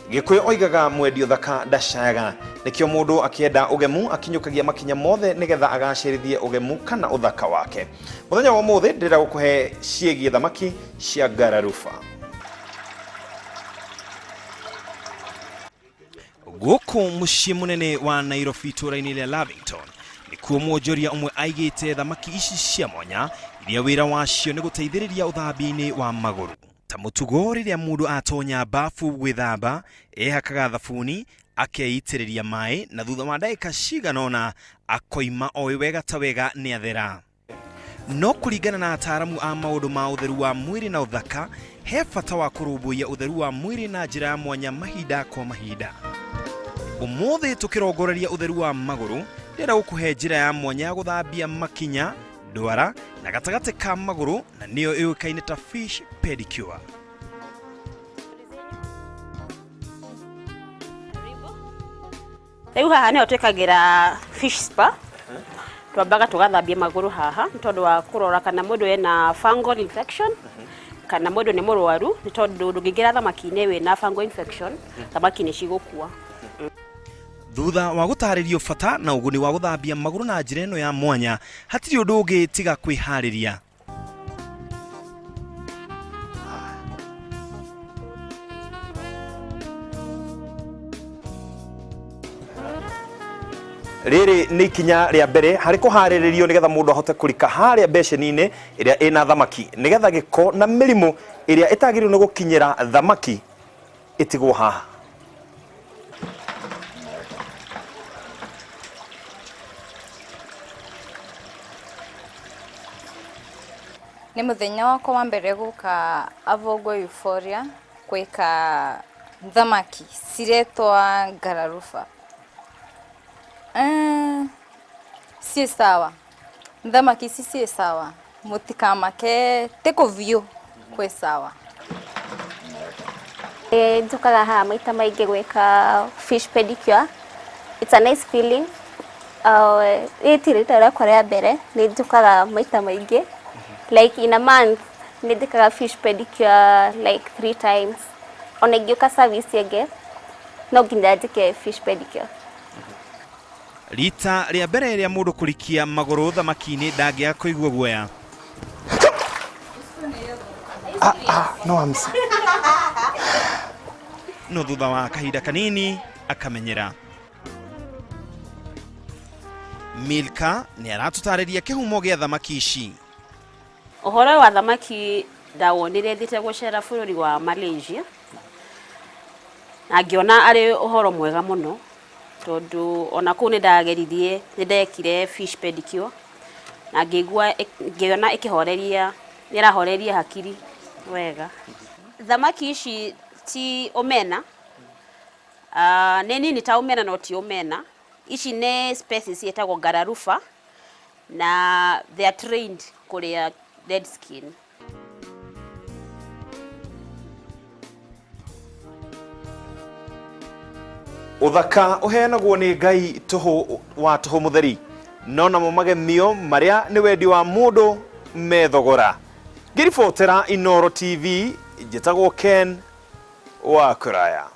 Gikuyu oigaga mwendio thaka ndacayaga nikio mundu akienda ugemu akinyukagia makinya mothe nigetha agacirithie ugemu kana uthaka wake. Muthenya wa muthe ndira gukuhe ciegi thamaki cia ngararuba. Guku mucii munene wa Nairobi tura-ini ria Lavington nikuo mwonjoria umwe aigite thamaki ici cia mwanya iria wira wacio ni guteithiriria uthambi-ini wa maguru. Ta mutugo riria mundu atonya bafu gwithamba ehakaga thabuni akeitiriria mai na thutha wa ndagika ciganona akoima oi wega ta wega ni athera. No kuringana na ataaramu a maundu ma utheru wa mwiri na uthaka he bata wa kurumbuia utheru wa mwiri na njira ya mwanya mahinda kwa mahinda. Umuthi tukirongoreria utheru wa maguru ndira gukuhe njira ya mwanya ya guthambia makinya ndwara na gatagate ka maguru na niyo iukaine ta fish pedicure. Riu haha niho twikagira fish spa twambaga tugathambia maguru haha nitondu wa kurora kana mundu ena fungal infection kana mundu ni murwaru nitondu ndungigira thamaki-ini wina fungal infection thamaki ni cigukua. Thutha wa gutaririo bata na uguni wa guthambia maguru na njira ino ya mwanya hatiri undu ungi tiga kwihariria. Riri ni kinya ria mbere hari kuhariririo nigetha mundu ahote kurika haria beceni-ini iria ina thamaki nigetha giko na mirimu iria itagirirwo ni gukinyira thamaki itigwo haha. Ni muthenya wakwa wa mbere guka Avogo Euphoria kwika thamaki ciretwa ngararuba. Si sawa. Thamaki si sawa. Mutikamake teko view kwe sawa. Njukaga haha maita maingi gwika fish pedicure. It's a nice feeling. Rita riakwa ria mbere ni njukaga maita maingi. Like in a month, nindikaga fish pedicure like 3 times. Ona ngioka service yege, no nginya njike fish pedicure. Rita ria mbere ria mundu kurikia maguru thamaki-ini ndangia kuigua guoya. No amsa. No thutha wa kahinda kanini akamenyera. Milka ni aratutariria kihumo gia thamaki ici. Uhoro wa thamaki ndawonire thite gucera bururi wa Malaysia na ngiona ari uhoro mwega muno tondu ona ku ni ndageririe ni ndekire fish pedicure na ngigua ngiona ikihoreria nirahoreria hakiri wega. Thamaki ici ti omena ni nini ta omena no ti omena. Ici ne species yetagwo ngararuba na they are trained kuria dead skin. Uthaka uheanagwo ni Ngai tuhu wa tuhu mutheri no namo magemio maria ni wendi wa mundu methogora. Ngiribotera Inooro TV njitagwo Ken wa Kuraya.